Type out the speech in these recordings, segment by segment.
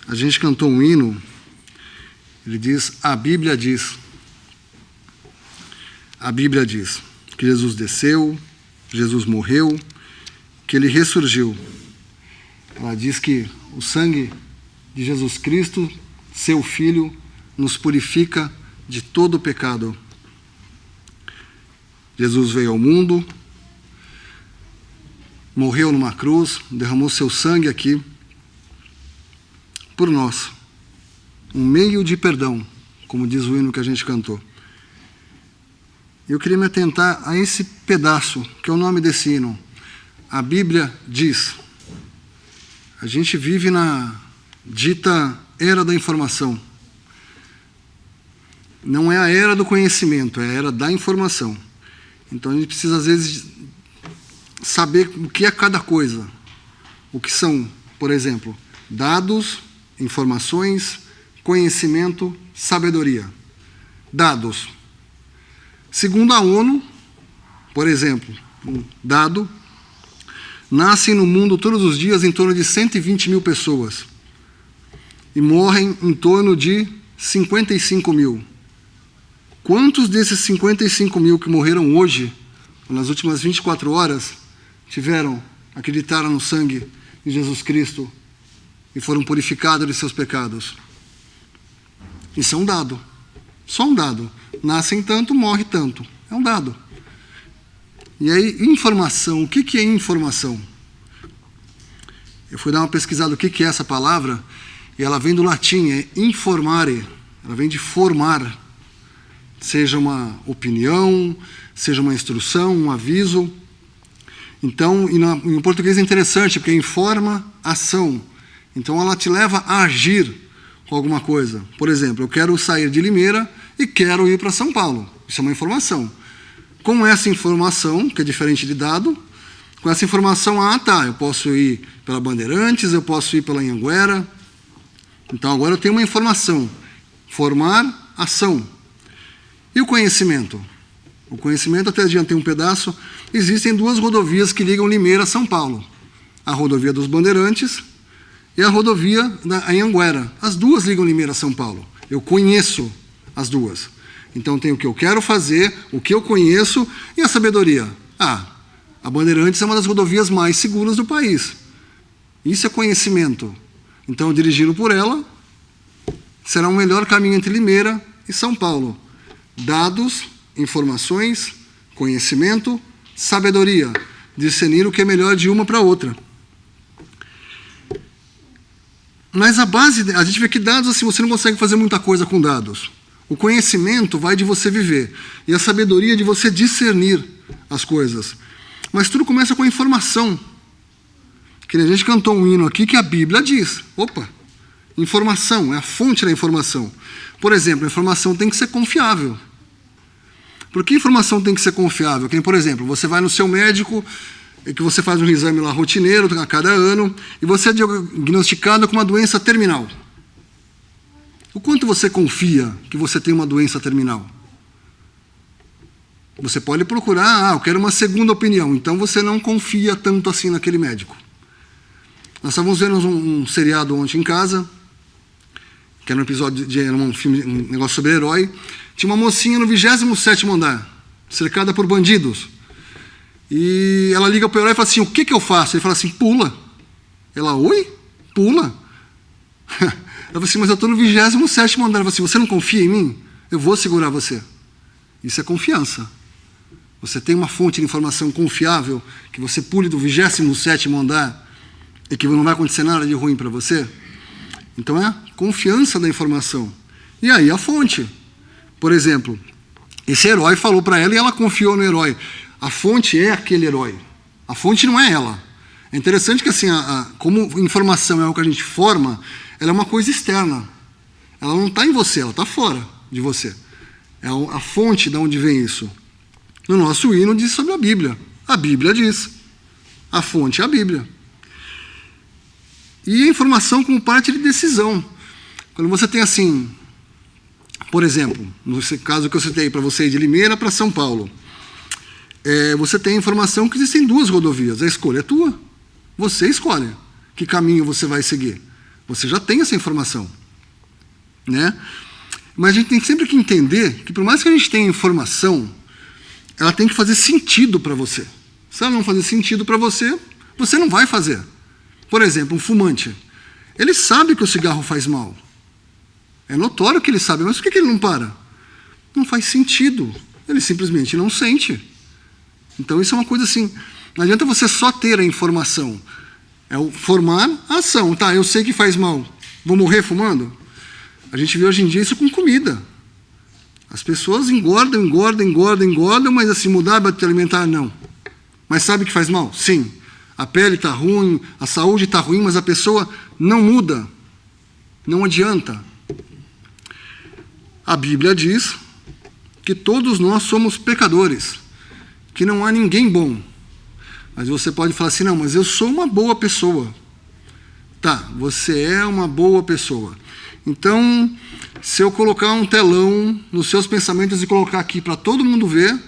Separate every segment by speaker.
Speaker 1: a gente cantou um hino, ele diz, a Bíblia diz. A Bíblia diz que Jesus desceu, Jesus morreu, que ele ressurgiu. Ela diz que o sangue de Jesus Cristo, seu Filho, nos purifica de todo o pecado. Jesus veio ao mundo, morreu numa cruz, derramou seu sangue aqui por nós. Um meio de perdão, como diz o hino que a gente cantou. Eu queria me atentar a esse pedaço, que é o nome desse hino. A Bíblia diz. A gente vive na dita era da informação. Não é a era do conhecimento, é a era da informação. Então a gente precisa, às vezes, saber o que é cada coisa. O que são, por exemplo, dados, informações, conhecimento, sabedoria. Dados. Segundo a ONU, por exemplo, um dado, nascem no mundo todos os dias em torno de 120 mil pessoas e morrem em torno de 55 mil. Quantos desses 55 mil que morreram hoje, nas últimas 24 horas, acreditaram no sangue de Jesus Cristo e foram purificados de seus pecados? Isso é um dado. Só um dado. Nascem tanto, morre tanto. É um dado. E aí, informação. O que é informação? Eu fui dar uma pesquisada o que é essa palavra, e ela vem do latim, é informare. Ela vem de formar. Seja uma opinião, seja uma instrução, um aviso. Então, em português é interessante, porque informa ação. Então, ela te leva a agir com alguma coisa. Por exemplo, eu quero sair de Limeira e quero ir para São Paulo. Isso é uma informação. Com essa informação, que é diferente de dado, com essa informação, eu posso ir pela Bandeirantes, eu posso ir pela Anhanguera. Então, agora eu tenho uma informação. Formar, ação. E o conhecimento? O conhecimento, até adiantei um pedaço, existem 2 rodovias que ligam Limeira a São Paulo. A rodovia dos Bandeirantes e a rodovia da Anhanguera. As 2 ligam Limeira a São Paulo. Eu conheço as 2. Então tem o que eu quero fazer, o que eu conheço e a sabedoria. A Bandeirantes é uma das rodovias mais seguras do país. Isso é conhecimento. Então, dirigindo por ela, será um melhor caminho entre Limeira e São Paulo. Dados, informações, conhecimento, sabedoria. Discernir o que é melhor de uma para outra. Mas a gente vê que dados, assim, você não consegue fazer muita coisa com dados. O conhecimento vai de você viver. E a sabedoria de você discernir as coisas. Mas tudo começa com a informação. Que a gente cantou um hino aqui que a Bíblia diz. Informação, é a fonte da informação. Por exemplo, a informação tem que ser confiável. Por que a informação tem que ser confiável? Por exemplo, você vai no seu médico, que você faz um exame lá rotineiro a cada ano, e você é diagnosticado com uma doença terminal. O quanto você confia que você tem uma doença terminal? Você pode procurar, eu quero uma segunda opinião, então você não confia tanto assim naquele médico. Nós estávamos vendo um seriado ontem em casa, que era um episódio era um negócio sobre herói. Tinha uma mocinha no 27º andar, cercada por bandidos. E ela liga para o herói e fala assim, o que eu faço? Ele fala assim, pula. Ela, oi? Pula? Ela fala assim, mas eu estou no 27º andar. Ela fala assim, você não confia em mim? Eu vou segurar você. Isso é confiança. Você tem uma fonte de informação confiável, que você pule do 27º andar e que não vai acontecer nada de ruim para você? Então é a confiança da informação. E aí a fonte. Por exemplo, esse herói falou para ela e ela confiou no herói. A fonte é aquele herói. A fonte não é ela. É interessante que, assim, como informação é algo que a gente forma, ela é uma coisa externa. Ela não está em você, ela está fora de você. É a fonte de onde vem isso. No nosso hino diz sobre a Bíblia. A Bíblia diz. A fonte é a Bíblia. E a informação como parte de decisão. Quando você tem assim, por exemplo, no caso que eu citei para você, de Limeira para São Paulo, você tem a informação que existem 2 rodovias. A escolha é tua. Você escolhe que caminho você vai seguir. Você já tem essa informação, né? Mas a gente tem sempre que entender que por mais que a gente tenha informação, ela tem que fazer sentido para você. Se ela não fazer sentido para você, você não vai fazer. Por exemplo, um fumante. Ele sabe que o cigarro faz mal. É notório que ele sabe, mas por que ele não para? Não faz sentido. Ele simplesmente não sente. Então isso é uma coisa assim, não adianta você só ter a informação. É o formar a ação. Tá, eu sei que faz mal. Vou morrer fumando? A gente vê hoje em dia isso com comida. As pessoas engordam, mas assim, mudar o hábito alimentar, não. Mas sabe que faz mal? Sim. A pele está ruim, a saúde está ruim, mas a pessoa não muda. Não adianta. A Bíblia diz que todos nós somos pecadores, que não há ninguém bom. Mas você pode falar assim, não, mas eu sou uma boa pessoa. Tá, você é uma boa pessoa. Então, se eu colocar um telão nos seus pensamentos e colocar aqui para todo mundo ver,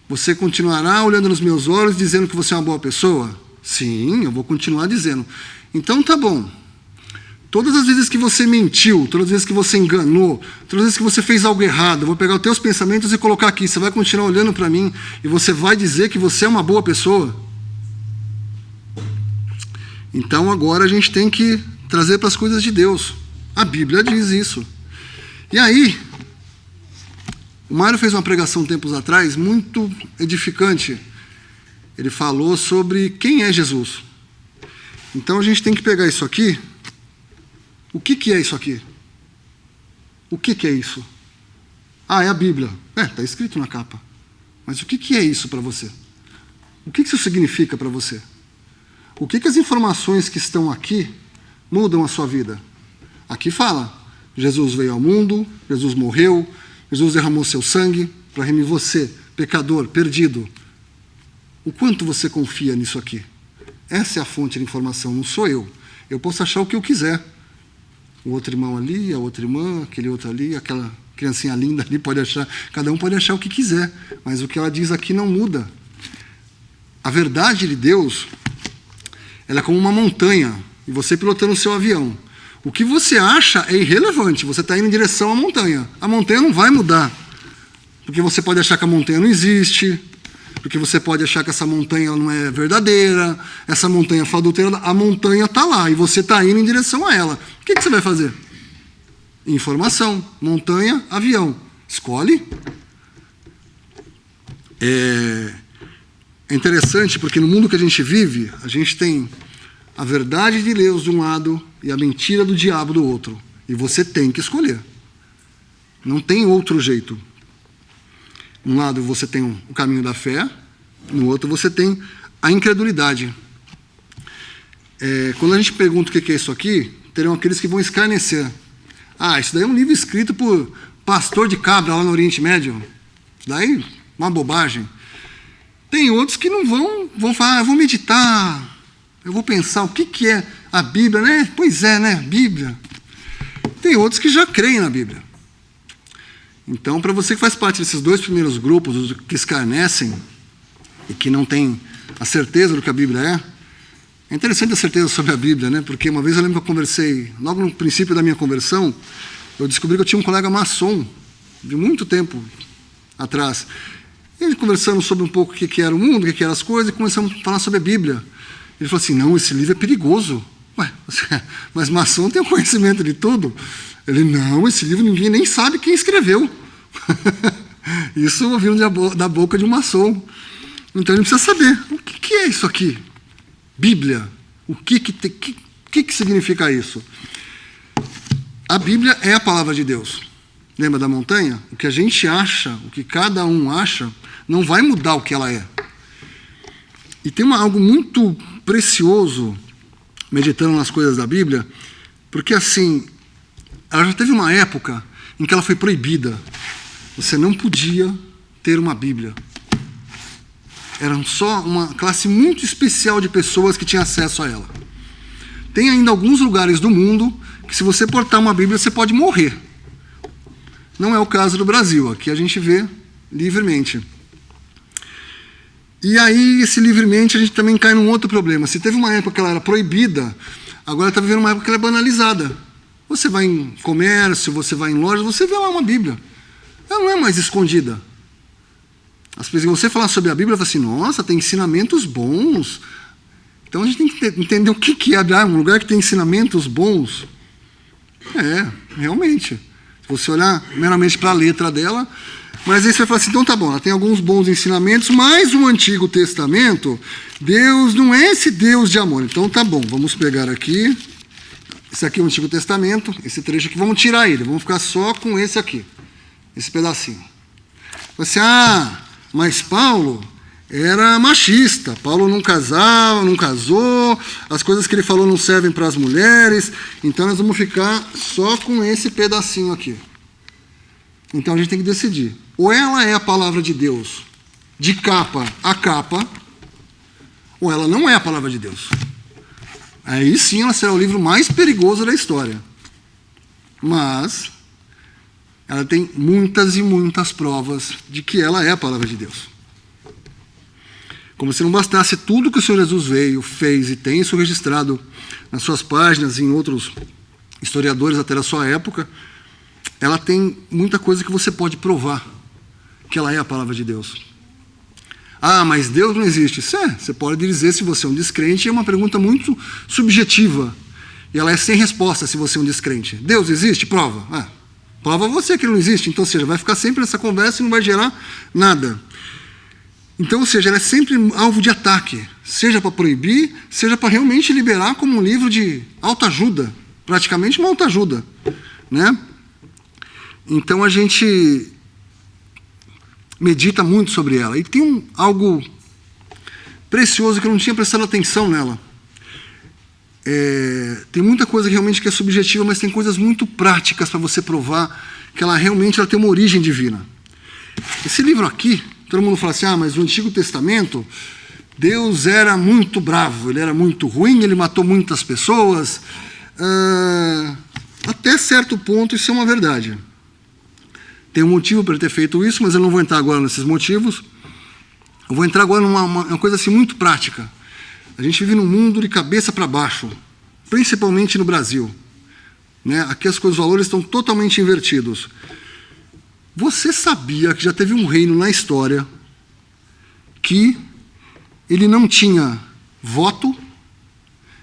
Speaker 1: você continuará olhando nos meus olhos dizendo que você é uma boa pessoa? Sim, eu vou continuar dizendo. Então tá bom. Todas as vezes que você mentiu, todas as vezes que você enganou, todas as vezes que você fez algo errado, eu vou pegar os teus pensamentos e colocar aqui. Você vai continuar olhando para mim e você vai dizer que você é uma boa pessoa? Então agora a gente tem que trazer para as coisas de Deus. A Bíblia diz isso. E aí, o Mário fez uma pregação tempos atrás muito edificante. Ele falou sobre quem é Jesus. Então a gente tem que pegar isso aqui. O que é isso aqui? O que é isso? Ah, é a Bíblia. Está escrito na capa. Mas o que é isso para você? O que isso significa para você? O que as informações que estão aqui mudam a sua vida? Aqui fala, Jesus veio ao mundo, Jesus morreu, Jesus derramou seu sangue para remir você, pecador, perdido. O quanto você confia nisso aqui? Essa é a fonte de informação, não sou eu. Eu posso achar o que eu quiser. O outro irmão ali, a outra irmã, aquele outro ali, aquela criancinha linda ali pode achar. Cada um pode achar o que quiser, mas o que ela diz aqui não muda. A verdade de Deus, ela é como uma montanha, e você pilotando o seu avião. O que você acha é irrelevante, você está indo em direção à montanha. A montanha não vai mudar, porque você pode achar que a montanha não existe, porque você pode achar que essa montanha não é verdadeira, essa montanha foi adulterada, a montanha está lá, e você está indo em direção a ela. O que você vai fazer? Informação, montanha, avião. Escolhe. É interessante porque no mundo que a gente vive, a gente tem a verdade de Deus de um lado e a mentira do diabo do outro. E você tem que escolher. Não tem outro jeito. Um lado você tem o caminho da fé, no outro você tem a incredulidade. Quando a gente pergunta o que é isso aqui, terão aqueles que vão escarnecer. Ah, isso daí é um livro escrito por pastor de cabra lá no Oriente Médio. Isso daí uma bobagem. Tem outros que não vão falar, eu vou meditar, eu vou pensar o que é a Bíblia, né? Pois é, né? Bíblia. Tem outros que já creem na Bíblia. Então, para você que faz parte desses dois primeiros grupos, os que escarnecem e que não têm a certeza do que a Bíblia é interessante a certeza sobre a Bíblia, né? Porque uma vez eu lembro que eu conversei, logo no princípio da minha conversão, eu descobri que eu tinha um colega maçom, de muito tempo atrás. Ele conversando sobre um pouco o que era o mundo, o que eram as coisas, e começamos a falar sobre a Bíblia. Ele falou assim, não, esse livro é perigoso. Ué, mas maçom tem o conhecimento de tudo? Ele, não, esse livro ninguém nem sabe quem escreveu. Isso ouviu da boca de um maçom. Então ele precisa saber, o que é isso aqui? Bíblia. O que significa isso? A Bíblia é a palavra de Deus. Lembra da montanha? O que a gente acha, o que cada um acha, não vai mudar o que ela é. E tem algo muito precioso, meditando nas coisas da Bíblia, porque assim, ela já teve uma época em que ela foi proibida. Você não podia ter uma Bíblia. Era só uma classe muito especial de pessoas que tinham acesso a ela. Tem ainda alguns lugares do mundo que se você portar uma Bíblia, você pode morrer. Não é o caso do Brasil. Aqui a gente vê livremente. E aí, esse livremente, a gente também cai num outro problema. Se teve uma época que ela era proibida, Agora está vivendo uma época que ela é banalizada. Você vai em comércio, você vai em loja, você vê lá uma Bíblia. Ela não é mais escondida. As pessoas, você falar sobre a Bíblia, fala assim, nossa, tem ensinamentos bons. Então a gente tem que entender o que é um lugar que tem ensinamentos bons. Realmente. Se você olhar meramente para a letra dela, mas aí você vai falar assim, então tá bom, ela tem alguns bons ensinamentos, mas o Antigo Testamento, Deus não é esse Deus de amor. Então tá bom, vamos pegar aqui, esse aqui é o Antigo Testamento, esse trecho aqui, vamos tirar ele, vamos ficar só com esse aqui, esse pedacinho. Você, mas Paulo era machista, Paulo não casava, não casou, as coisas que ele falou não servem para as mulheres, então nós vamos ficar só com esse pedacinho aqui. Então a gente tem que decidir, ou ela é a palavra de Deus, de capa a capa, ou ela não é a palavra de Deus. Aí sim ela será o livro mais perigoso da história. Mas ela tem muitas e muitas provas de que ela é a palavra de Deus. Como se não bastasse tudo que o Senhor Jesus veio, fez e tem isso registrado nas suas páginas e em outros historiadores até da sua época, ela tem muita coisa que você pode provar que ela é a palavra de Deus. Mas Deus não existe. Você pode dizer se você é um descrente, é uma pergunta muito subjetiva. E ela é sem resposta se você é um descrente. Deus existe? Prova. Prova você que ele não existe. Então, ou seja, vai ficar sempre nessa conversa e não vai gerar nada. Então, ou seja, ela é sempre alvo de ataque. Seja para proibir, seja para realmente liberar como um livro de autoajuda. Praticamente uma autoajuda. Né? Então, a gente medita muito sobre ela. E tem algo precioso que eu não tinha prestado atenção nela. Tem muita coisa realmente que é subjetiva, mas tem coisas muito práticas para você provar que ela realmente tem uma origem divina. Esse livro aqui, todo mundo fala assim, mas no Antigo Testamento, Deus era muito bravo, ele era muito ruim, ele matou muitas pessoas. Até certo ponto isso é uma verdade. Tem um motivo para ele ter feito isso, mas eu não vou entrar agora nesses motivos. Eu vou entrar agora numa coisa assim muito prática. A gente vive num mundo de cabeça para baixo, principalmente no Brasil. Né? Aqui os valores estão totalmente invertidos. Você sabia que já teve um reino na história que ele não tinha voto,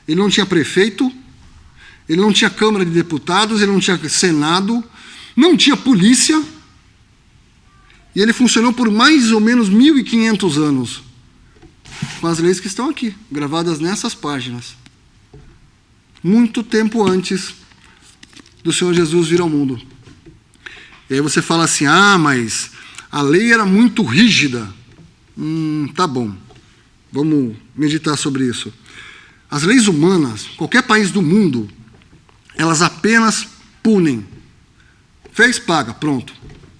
Speaker 1: ele não tinha prefeito, ele não tinha Câmara de Deputados, ele não tinha Senado, não tinha polícia, e ele funcionou por mais ou menos 1.500 anos, com as leis que estão aqui, gravadas nessas páginas. Muito tempo antes do Senhor Jesus vir ao mundo. E aí você fala assim, mas a lei era muito rígida. Tá bom, vamos meditar sobre isso. As leis humanas, qualquer país do mundo, elas apenas punem. Fez, paga, pronto.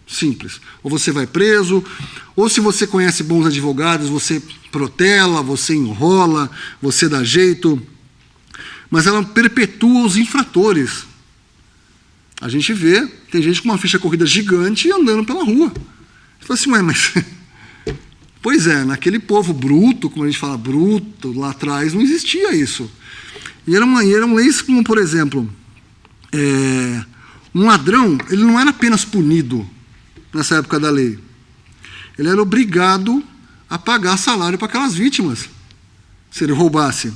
Speaker 1: Simples. Ou você vai preso, ou se você conhece bons advogados, você protela, você enrola, você dá jeito. Mas ela perpetua os infratores. A gente vê, tem gente com uma ficha corrida gigante andando pela rua. Você fala assim, mas... Pois é, naquele povo bruto, como a gente fala, bruto, lá atrás, não existia isso. E eram leis como, por exemplo, um ladrão, ele não era apenas punido nessa época da lei. Ele era obrigado a pagar salário para aquelas vítimas, se ele roubasse.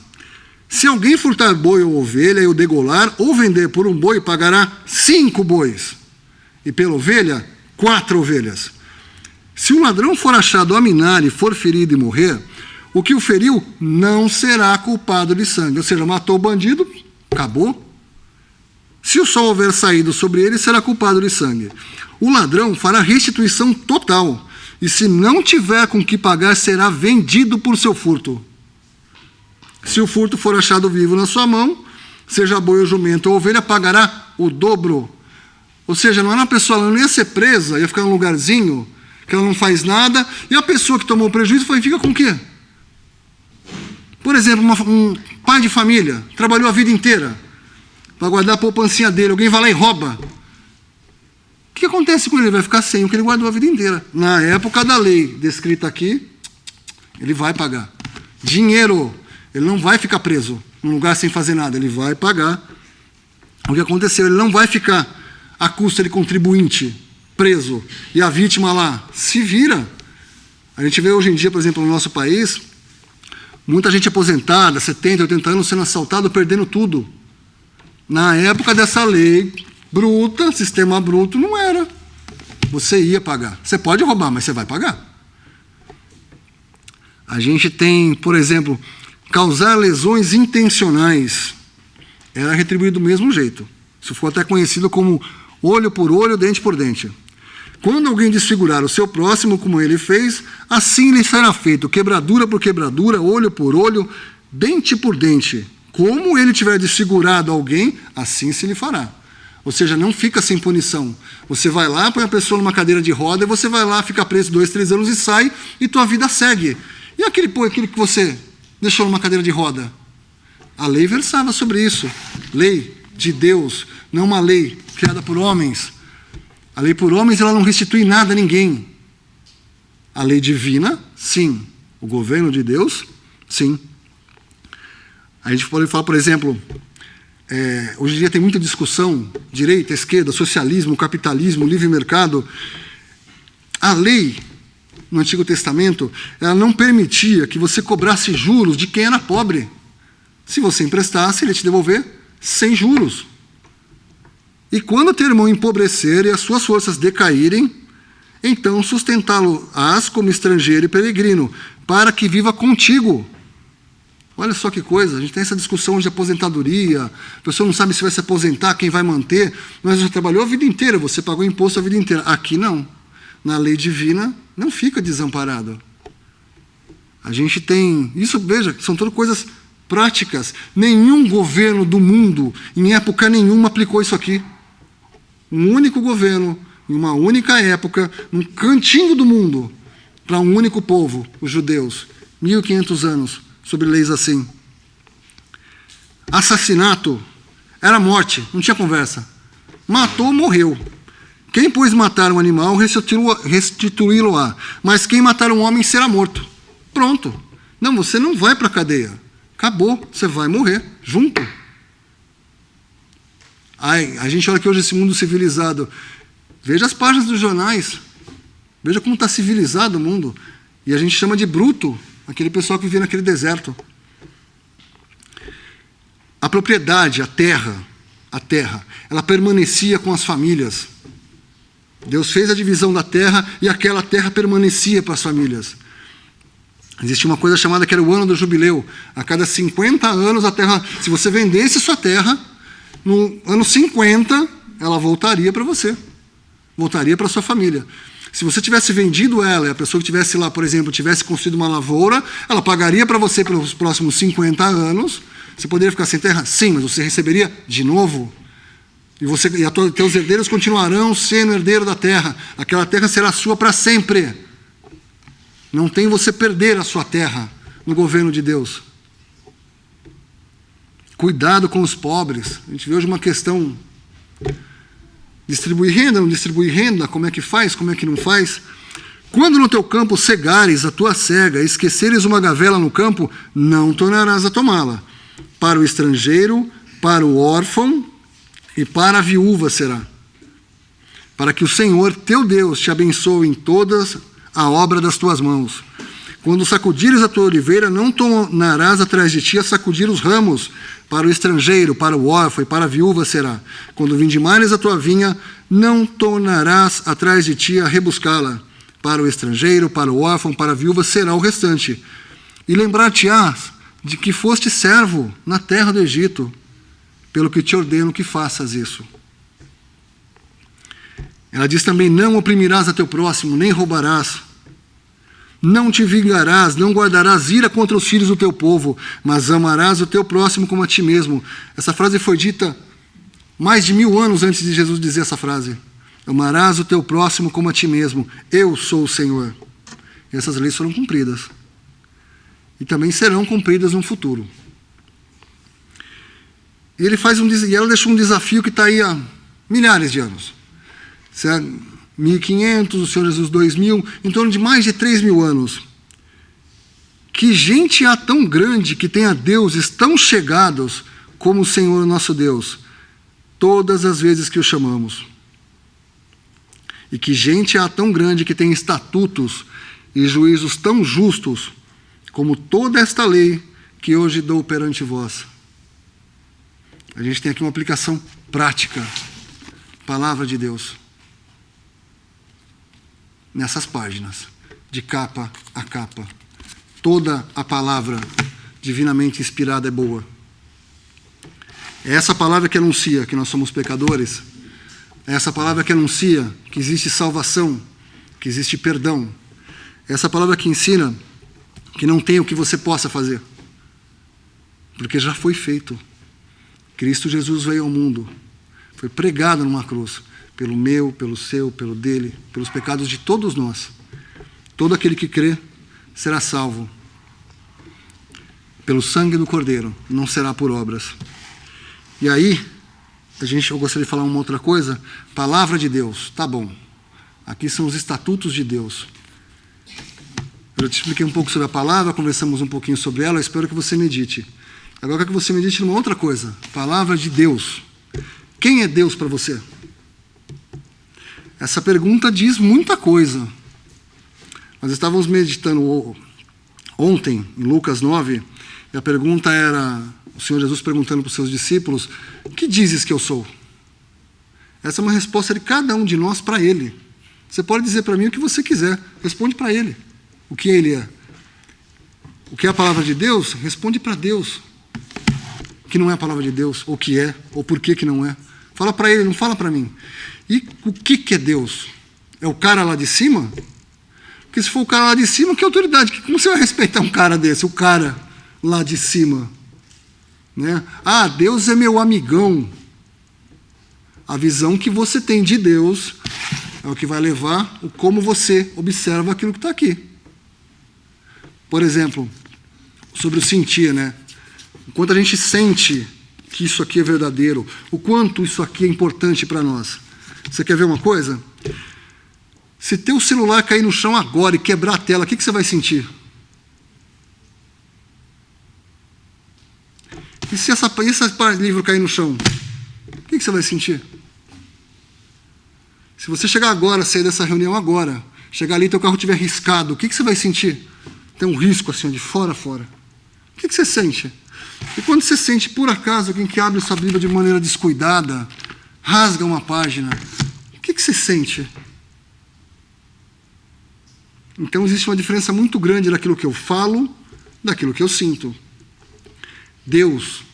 Speaker 1: Se alguém furtar boi ou ovelha e o degolar, ou vender por um boi, pagará 5 bois. E pela ovelha, 4 ovelhas. Se um ladrão for achado a minar e for ferido e morrer, o que o feriu não será culpado de sangue. Ou seja, matou o bandido, acabou. Se o sol houver saído sobre ele, será culpado de sangue. O ladrão fará restituição total. E se não tiver com que pagar, será vendido por seu furto. Se o furto for achado vivo na sua mão, seja boi ou jumento ou ovelha, pagará o dobro. Ou seja, não era uma pessoa, ela não ia ser presa, ia ficar num lugarzinho que ela não faz nada, e a pessoa que tomou o prejuízo fica com o quê? Por exemplo, um pai de família, trabalhou a vida inteira para guardar a poupancinha dele, alguém vai lá e rouba. O que acontece com ele? Ele vai ficar sem o que ele guardou a vida inteira. Na época da lei descrita aqui, ele vai pagar. Dinheiro. Ele não vai ficar preso. num lugar sem fazer nada, ele vai pagar o que aconteceu. Ele não vai ficar à custa de contribuinte preso e a vítima lá se vira. A gente vê hoje em dia, por exemplo, no nosso país, muita gente aposentada, 70, 80 anos, sendo assaltado, perdendo tudo. Na época dessa lei bruta, sistema bruto, não era. Você ia pagar. Você pode roubar, mas você vai pagar. A gente tem, por exemplo, causar lesões intencionais. Era retribuído do mesmo jeito. Isso foi até conhecido como olho por olho, dente por dente. Quando alguém desfigurar o seu próximo, como ele fez, assim lhe será feito, quebradura por quebradura, olho por olho, dente por dente. Como ele tiver desfigurado alguém, assim se lhe fará. Ou seja, não fica sem punição. Você vai lá, põe a pessoa numa cadeira de roda, e você vai lá, fica preso 2, 3 anos e sai, e tua vida segue. E aquele que você deixou numa cadeira de roda? A lei versava sobre isso. Lei de Deus, não uma lei criada por homens. A lei por homens, ela não restitui nada a ninguém. A lei divina, sim. O governo de Deus, sim. A gente pode falar, por exemplo, hoje em dia tem muita discussão, direita, esquerda, socialismo, capitalismo, livre mercado. A lei, no Antigo Testamento, ela não permitia que você cobrasse juros de quem era pobre. Se você emprestasse, ele ia te devolver sem juros. E quando teu irmão empobrecer e as suas forças decaírem, então sustentá-lo-ás como estrangeiro e peregrino, para que viva contigo. Olha só que coisa, a gente tem essa discussão de aposentadoria, a pessoa não sabe se vai se aposentar, quem vai manter, mas você trabalhou a vida inteira, você pagou imposto a vida inteira. Aqui não. Na lei divina, não fica desamparado. A gente tem... Isso, veja, são todas coisas práticas. Nenhum governo do mundo, em época nenhuma, aplicou isso aqui. Um único governo, em uma única época, num cantinho do mundo, para um único povo, os judeus. 1500 anos, sobre leis assim. Assassinato era morte, não tinha conversa. Matou, morreu. Quem, pois, matar um animal, restituí-lo-á. Mas quem matar um homem será morto. Pronto. Não, você não vai para a cadeia. Acabou, você vai morrer junto. A gente olha aqui hoje esse mundo civilizado. Veja as páginas dos jornais. Veja como está civilizado o mundo. E a gente chama de bruto aquele pessoal que vivia naquele deserto. A propriedade, a terra, ela permanecia com as famílias. Deus fez a divisão da terra e aquela terra permanecia para as famílias. Existia uma coisa chamada que era o ano do jubileu. A cada 50 anos a terra, se você vendesse sua terra, no ano 50 ela voltaria para você. Voltaria para a sua família. Se você tivesse vendido ela e a pessoa que tivesse lá, por exemplo, tivesse construído uma lavoura, ela pagaria para você pelos próximos 50 anos. Você poderia ficar sem terra? Sim, mas você receberia de novo. E teus herdeiros continuarão sendo herdeiro da terra. Aquela terra será sua para sempre. Não tem você perder a sua terra no governo de Deus. Cuidado com os pobres. A gente vê hoje uma questão... Distribuir renda, não distribuir renda, como é que faz, como é que não faz. Quando no teu campo cegares a tua cega, esqueceres uma gavela no campo, não tornarás a tomá-la. Para o estrangeiro, para o órfão e para a viúva será. Para que o Senhor, teu Deus, te abençoe em todas a obra das tuas mãos. Quando sacudires a tua oliveira, não tornarás atrás de ti a sacudir os ramos. Para o estrangeiro, para o órfão e para a viúva será. Quando vindimares a tua vinha, não tornarás atrás de ti a rebuscá-la. Para o estrangeiro, para o órfão, para a viúva será o restante. E lembrar-te-ás de que foste servo na terra do Egito, pelo que te ordeno que faças isso. Ela diz também, não oprimirás a teu próximo, nem roubarás. Não te vingarás, não guardarás ira contra os filhos do teu povo, mas amarás o teu próximo como a ti mesmo. Essa frase foi dita mais de 1000 anos antes de Jesus dizer essa frase. Amarás o teu próximo como a ti mesmo. Eu sou o Senhor. E essas leis foram cumpridas. E também serão cumpridas no futuro. E ela deixou um desafio que está aí há milhares de anos. 1500, o Senhor Jesus 2000, em torno de mais de 3000 anos, Que gente há tão grande que tenha deuses tão chegados como o Senhor nosso Deus, todas as vezes que o chamamos. E que gente há tão grande que tenha estatutos e juízos tão justos como toda esta lei que hoje dou perante vós. A gente tem aqui uma aplicação prática. Palavra de Deus. Nessas páginas, de capa a capa. Toda a palavra divinamente inspirada é boa. É essa palavra que anuncia que nós somos pecadores. É essa palavra que anuncia que existe salvação, que existe perdão. É essa palavra que ensina que não tem o que você possa fazer. Porque já foi feito. Cristo Jesus veio ao mundo. Foi pregado numa cruz. Pelo meu, pelo seu, pelo dele, pelos pecados de todos nós. Todo aquele que crê será salvo. Pelo sangue do Cordeiro, não será por obras. E aí, eu gostaria de falar uma outra coisa. Palavra de Deus, tá bom. Aqui são os estatutos de Deus. Eu te expliquei um pouco sobre a palavra, conversamos um pouquinho sobre ela, eu espero que você medite. Agora eu quero que você medite numa outra coisa. Palavra de Deus. Quem é Deus para você? Essa pergunta diz muita coisa. Nós estávamos meditando ontem, em Lucas 9, e a pergunta era, o Senhor Jesus perguntando para os seus discípulos, que dizes que eu sou? Essa é uma resposta de cada um de nós para Ele. Você pode dizer para mim o que você quiser, responde para Ele. O que Ele é? O que é a palavra de Deus? Responde para Deus. O que não é a palavra de Deus, ou o que é, ou por que não é. Fala para Ele, não fala para mim. E o que é Deus? É o cara lá de cima? Porque se for o cara lá de cima, que autoridade? Como você vai respeitar um cara desse? O cara lá de cima. Né? Ah, Deus é meu amigão. A visão que você tem de Deus é o que vai levar o como você observa aquilo que está aqui. Por exemplo, sobre o sentir, né? O quanto a gente sente que isso aqui é verdadeiro, o quanto isso aqui é importante para nós. Você quer ver uma coisa? Se teu celular cair no chão agora e quebrar a tela, o que você vai sentir? E se esse livro cair no chão? O que você vai sentir? Se você chegar agora, sair dessa reunião agora, chegar ali e teu carro estiver riscado, o que você vai sentir? Tem um risco assim, de fora a fora. O que você sente? E quando você sente, por acaso, alguém que abre sua Bíblia de maneira descuidada, rasga uma página, o que você sente? Então existe uma diferença muito grande daquilo que eu falo, daquilo que eu sinto. Deus,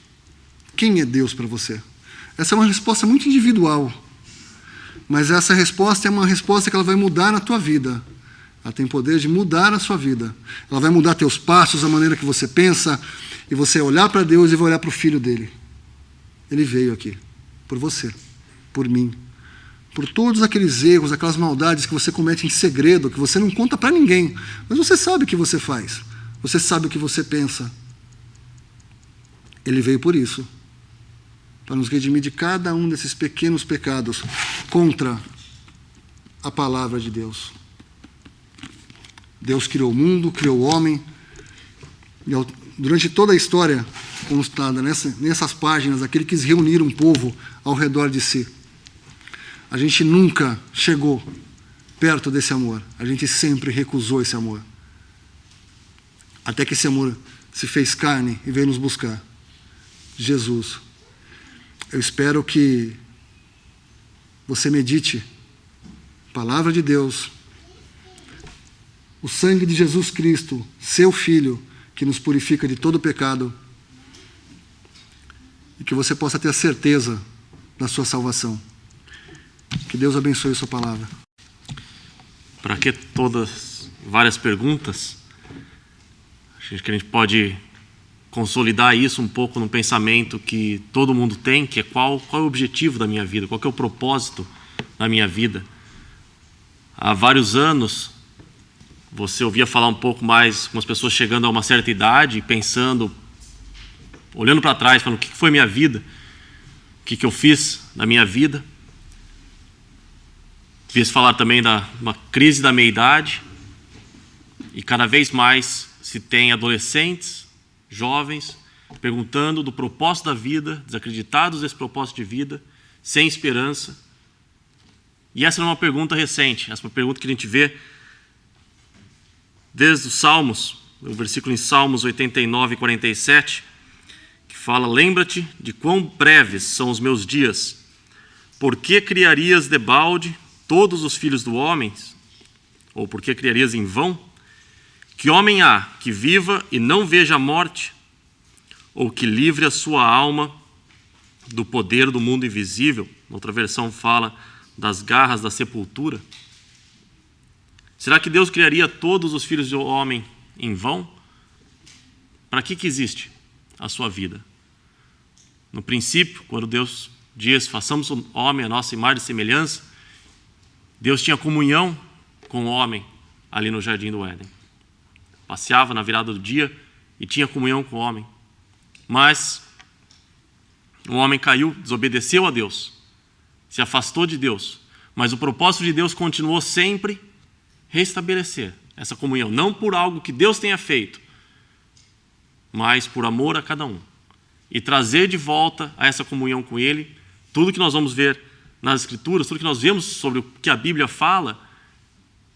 Speaker 1: quem é Deus para você? Essa é uma resposta muito individual, mas essa resposta é uma resposta que ela vai mudar na tua vida. Ela tem poder de mudar a sua vida. Ela vai mudar teus passos, a maneira que você pensa, e você olhar para Deus e vai olhar para o Filho dele. Ele veio aqui, por você, por mim, por todos aqueles erros, aquelas maldades que você comete em segredo, que você não conta para ninguém, mas você sabe o que você faz, você sabe o que você pensa. Ele veio por isso, para nos redimir de cada um desses pequenos pecados contra a palavra de Deus. Deus criou o mundo, criou o homem, e durante toda a história constada nessas páginas, aquele quis reunir um povo ao redor de si. A gente nunca chegou perto desse amor. A gente sempre recusou esse amor. Até que esse amor se fez carne e veio nos buscar. Jesus. Eu espero que você medite a palavra de Deus, o sangue de Jesus Cristo, seu Filho, que nos purifica de todo pecado, e que você possa ter a certeza da sua salvação. Que Deus abençoe a sua palavra.
Speaker 2: Para que várias perguntas, acho que a gente pode consolidar isso um pouco no pensamento que todo mundo tem, que é qual é o objetivo da minha vida, qual que é o propósito da minha vida. Há vários anos, você ouvia falar um pouco mais com as pessoas chegando a uma certa idade, pensando, olhando para trás, falando, o que foi minha vida? O que eu fiz na minha vida? Devia se falar também da uma crise da meia-idade, e cada vez mais se tem adolescentes, jovens, perguntando do propósito da vida, desacreditados desse propósito de vida, sem esperança. E essa não é uma pergunta recente, essa é uma pergunta que a gente vê desde os Salmos, o versículo em Salmos 89 e 47, que fala: lembra-te de quão breves são os meus dias. Por que criarias debalde todos os filhos do homem? Ou por que criarias em vão? Que homem há que viva e não veja a morte? Ou que livre a sua alma do poder do mundo invisível? Outra versão fala das garras da sepultura. Será que Deus criaria todos os filhos do homem em vão? Para que existe a sua vida? No princípio, quando Deus diz: façamos o homem a nossa imagem e semelhança, Deus tinha comunhão com o homem ali no jardim do Éden. Passeava na virada do dia e tinha comunhão com o homem. Mas o homem caiu, desobedeceu a Deus, se afastou de Deus. Mas o propósito de Deus continuou sempre restabelecer essa comunhão, não por algo que Deus tenha feito, mas por amor a cada um, e trazer de volta a essa comunhão com Ele. Tudo que nós vamos ver nas Escrituras, tudo que nós vemos sobre o que a Bíblia fala,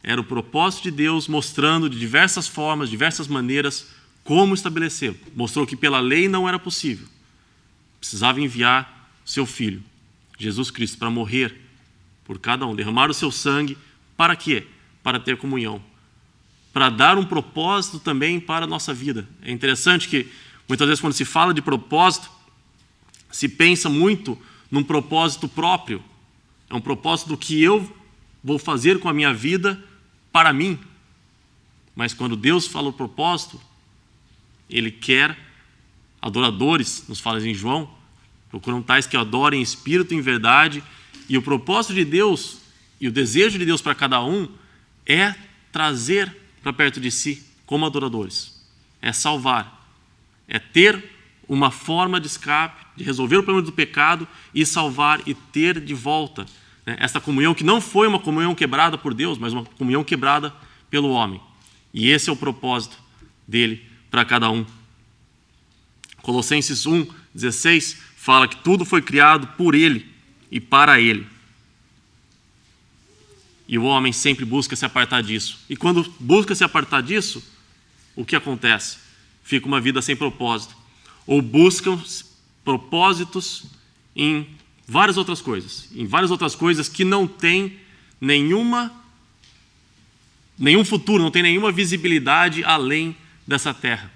Speaker 2: era o propósito de Deus mostrando de diversas formas, diversas maneiras, como estabelecer. Mostrou que pela lei não era possível. Precisava enviar seu Filho, Jesus Cristo, para morrer por cada um, derramar o seu sangue. Para quê? Para ter comunhão, para dar um propósito também para a nossa vida. É interessante que muitas vezes quando se fala de propósito, se pensa muito num propósito próprio. É um propósito do que eu vou fazer com a minha vida para mim. Mas quando Deus fala o propósito, Ele quer adoradores, nos fala em João, procuram tais que adorem em espírito e em verdade. E o propósito de Deus e o desejo de Deus para cada um é trazer para perto de si como adoradores. É salvar. É ter uma forma de escape, de resolver o problema do pecado e salvar e ter de volta, né, essa comunhão que não foi uma comunhão quebrada por Deus, mas uma comunhão quebrada pelo homem. E esse é o propósito dele para cada um. Colossenses 1:16 fala que tudo foi criado por ele e para ele. E o homem sempre busca se apartar disso. E quando busca se apartar disso, o que acontece? Fica uma vida sem propósito. Ou buscam propósitos em várias outras coisas. Em várias outras coisas que não têm nenhum futuro, não tem nenhuma visibilidade além dessa terra.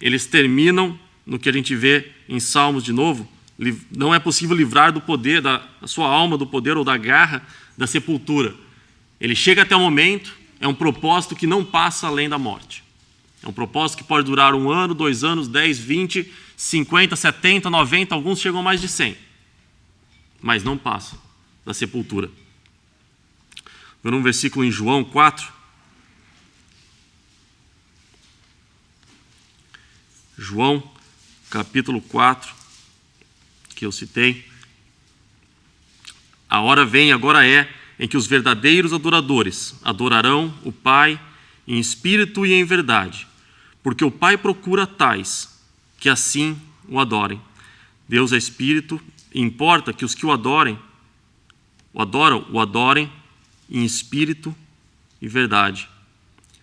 Speaker 2: Eles terminam no que a gente vê em Salmos de novo: não é possível livrar do poder, da sua alma do poder ou da garra da sepultura. Ele chega até o momento, é um propósito que não passa além da morte. É um propósito que pode durar 1 ano, 2 anos, 10, 20, 50, 70, 90, alguns chegam a mais de 100. Mas não passa da sepultura. Vendo um versículo em João 4. João, capítulo 4, que eu citei. A hora vem, agora é, em que os verdadeiros adoradores adorarão o Pai em espírito e em verdade, porque o Pai procura tais que assim o adorem. Deus é espírito e importa que os que o adorem em espírito e verdade.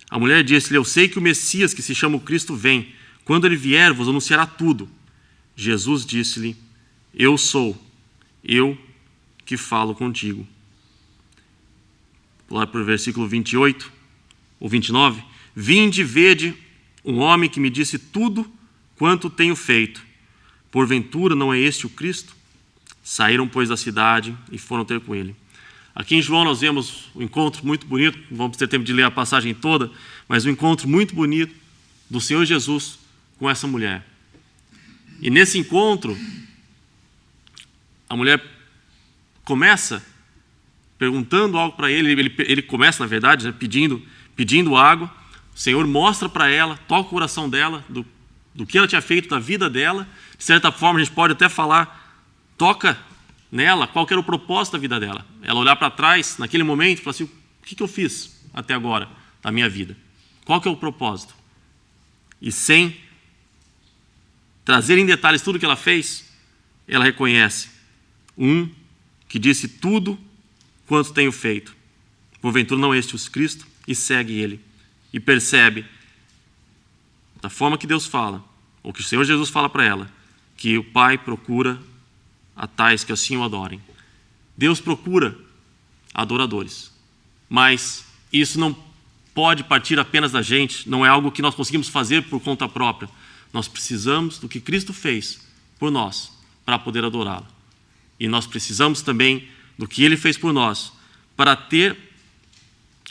Speaker 2: A mulher disse-lhe: eu sei que o Messias, que se chama o Cristo, vem. Quando ele vier, vos anunciará tudo. Jesus disse-lhe: eu sou, eu que falo contigo. Lá para o versículo 28 ou 29. Vinde e vede um homem que me disse tudo quanto tenho feito. Porventura não é este o Cristo? Saíram, pois, da cidade e foram ter com ele. Aqui em João nós vemos um encontro muito bonito, não vamos ter tempo de ler a passagem toda, mas um encontro muito bonito do Senhor Jesus com essa mulher. E nesse encontro, a mulher começa perguntando algo para ele. Ele começa, na verdade, né, pedindo água. O Senhor mostra para ela, toca o coração dela, do que ela tinha feito da vida dela. De certa forma, a gente pode até falar, toca nela qual que era o propósito da vida dela. Ela olhar para trás, naquele momento, e falar assim: o que eu fiz até agora na minha vida? Qual que é o propósito? e sem trazer em detalhes tudo que ela fez, ela reconhece um que disse tudo quanto tenho feito. Porventura não é este o Cristo? E segue ele. E percebe, da forma que Deus fala, ou que o Senhor Jesus fala para ela, que o Pai procura a tais que assim o adorem. Deus procura adoradores. Mas isso não pode partir apenas da gente, não é algo que nós conseguimos fazer por conta própria. Nós precisamos do que Cristo fez por nós para poder adorá-lo. E nós precisamos também do que ele fez por nós para ter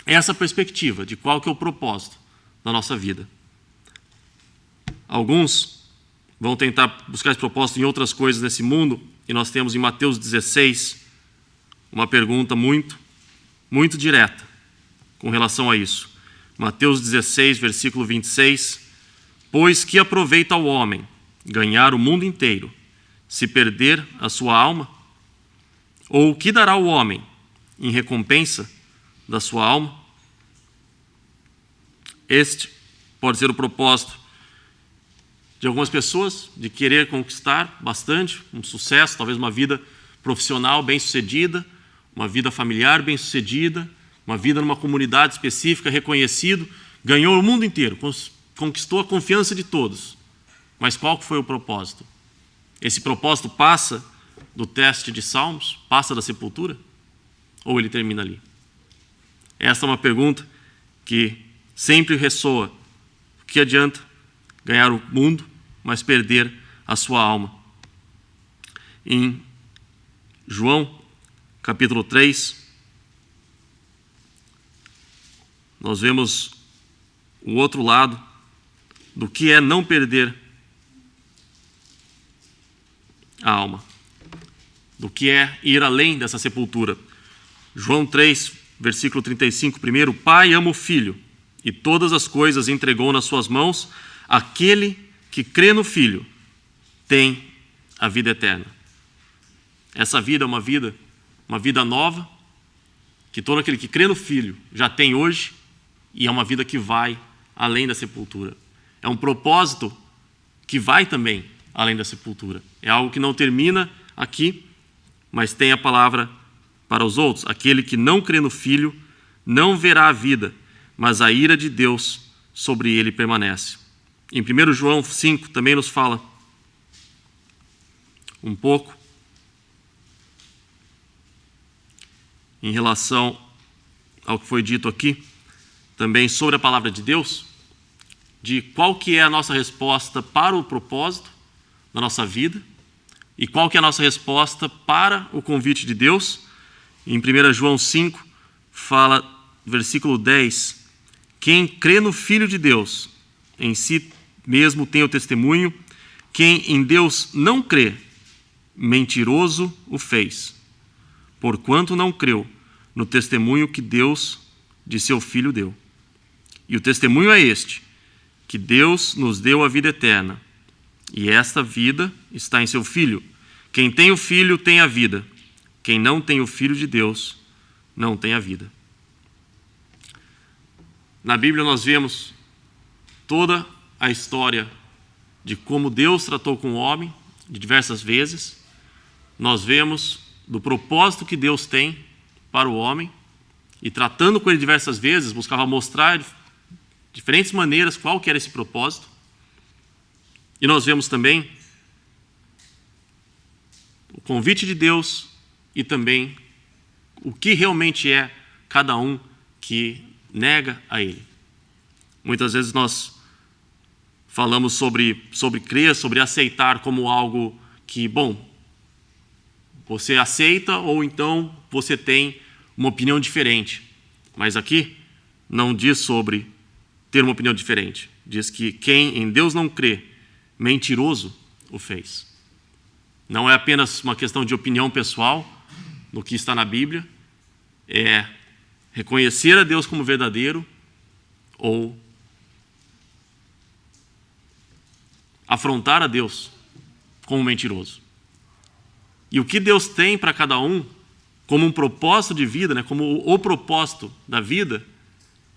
Speaker 2: essa perspectiva de qual que é o propósito da nossa vida. Alguns vão tentar buscar esse propósito em outras coisas nesse mundo, e nós temos em Mateus 16 uma pergunta muito direta com relação a isso. Mateus 16, versículo 26, pois que aproveita ao homem ganhar o mundo inteiro, se perder a sua alma? Ou o que dará o homem em recompensa da sua alma? Este pode ser o propósito de algumas pessoas, de querer conquistar bastante, um sucesso, talvez uma vida profissional bem-sucedida, uma vida familiar bem-sucedida, uma vida numa comunidade específica, reconhecido, ganhou o mundo inteiro, conquistou a confiança de todos. Mas qual foi o propósito? Esse propósito passa do teste de Salmos? Passa da sepultura? Ou ele termina ali? Essa é uma pergunta que sempre ressoa. O que adianta ganhar o mundo, mas perder a sua alma? Em João, capítulo 3, nós vemos o outro lado do que é não perder a alma, do que é ir além dessa sepultura. João 3, versículo 35, primeiro, o Pai ama o Filho e todas as coisas entregou nas suas mãos. Aquele que crê no Filho tem a vida eterna. Essa vida é uma vida nova, que todo aquele que crê no Filho já tem hoje, e é uma vida que vai além da sepultura. É um propósito que vai também além da sepultura. É algo que não termina aqui, mas tem a palavra para os outros. Aquele que não crê no Filho não verá a vida, mas a ira de Deus sobre ele permanece. Em 1 João 5 também nos fala um pouco em relação ao que foi dito aqui, também sobre a palavra de Deus, de qual que é a nossa resposta para o propósito da nossa vida e qual que é a nossa resposta para o convite de Deus. Em 1 João 5 fala, versículo 10, quem crê no Filho de Deus, em si mesmo tem o testemunho, quem em Deus não crê, mentiroso o fez, porquanto não creu no testemunho que Deus de seu Filho deu. E o testemunho é este, que Deus nos deu a vida eterna, e esta vida está em seu Filho. Quem tem o Filho tem a vida, quem não tem o Filho de Deus não tem a vida. Na Bíblia nós vemos toda a história de como Deus tratou com o homem de diversas vezes. Nós vemos do propósito que Deus tem para o homem, e tratando com ele diversas vezes, buscava mostrar de diferentes maneiras qual que era esse propósito. E nós vemos também o convite de Deus e também o que realmente é cada um que nega a ele. Muitas vezes nós falamos sobre crer, sobre aceitar como algo que, bom, você aceita ou então você tem uma opinião diferente. Mas aqui não diz sobre ter uma opinião diferente. Diz que quem em Deus não crê, mentiroso o fez. Não é apenas uma questão de opinião pessoal no que está na Bíblia, é reconhecer a Deus como verdadeiro ou afrontar a Deus como mentiroso. E o que Deus tem para cada um como um propósito de vida, como o propósito da vida,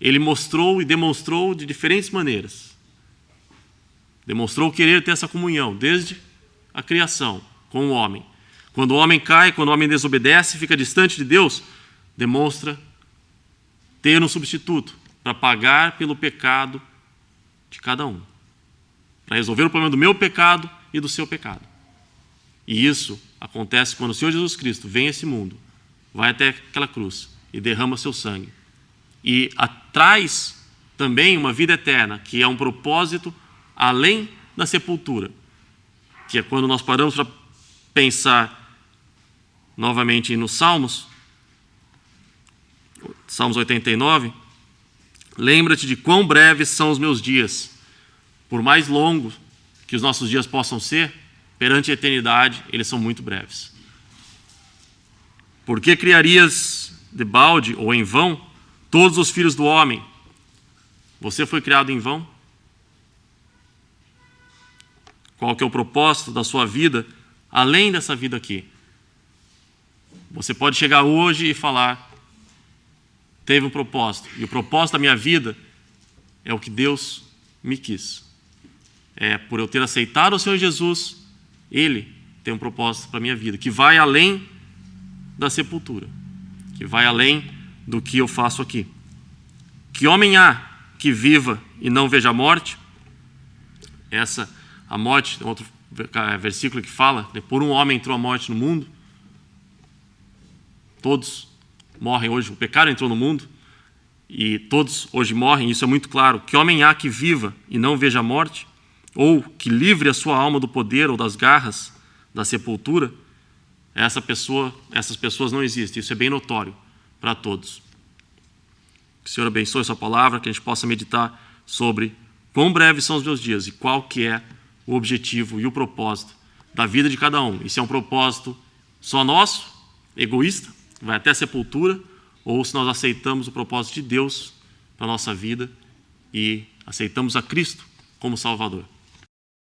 Speaker 2: ele mostrou e demonstrou de diferentes maneiras. Demonstrou querer ter essa comunhão desde a criação com o homem. Quando o homem cai, quando o homem desobedece, fica distante de Deus, demonstra ter um substituto para pagar pelo pecado de cada um, para resolver o problema do meu pecado e do seu pecado. E isso acontece quando o Senhor Jesus Cristo vem a esse mundo, vai até aquela cruz e derrama seu sangue. E traz também uma vida eterna, que é um propósito além da sepultura, que é quando nós paramos para pensar novamente nos Salmos 89, lembra-te de quão breves são os meus dias. Por mais longos que os nossos dias possam ser, perante a eternidade, eles são muito breves. Por que criarias debalde ou em vão todos os filhos do homem? Você foi criado em vão? Qual que é o propósito da sua vida, além dessa vida aqui? Você pode chegar hoje e falar, teve um propósito, e o propósito da minha vida é o que Deus me quis. É por eu ter aceitado o Senhor Jesus, Ele tem um propósito para a minha vida, que vai além da sepultura, que vai além do que eu faço aqui. Que homem há que viva e não veja a morte? A morte, outro versículo que fala, por um homem entrou a morte no mundo, todos morrem hoje, o pecado entrou no mundo, e todos hoje morrem, isso é muito claro. Que homem há que viva e não veja a morte? Ou que livre a sua alma do poder ou das garras da sepultura? Essas pessoas não existem, isso é bem notório para todos. Que o Senhor abençoe a sua palavra, que a gente possa meditar sobre quão breves são os meus dias e qual que é o objetivo e o propósito da vida de cada um. E se é um propósito só nosso, egoísta, que vai até a sepultura, ou se nós aceitamos o propósito de Deus para a nossa vida e aceitamos a Cristo como Salvador.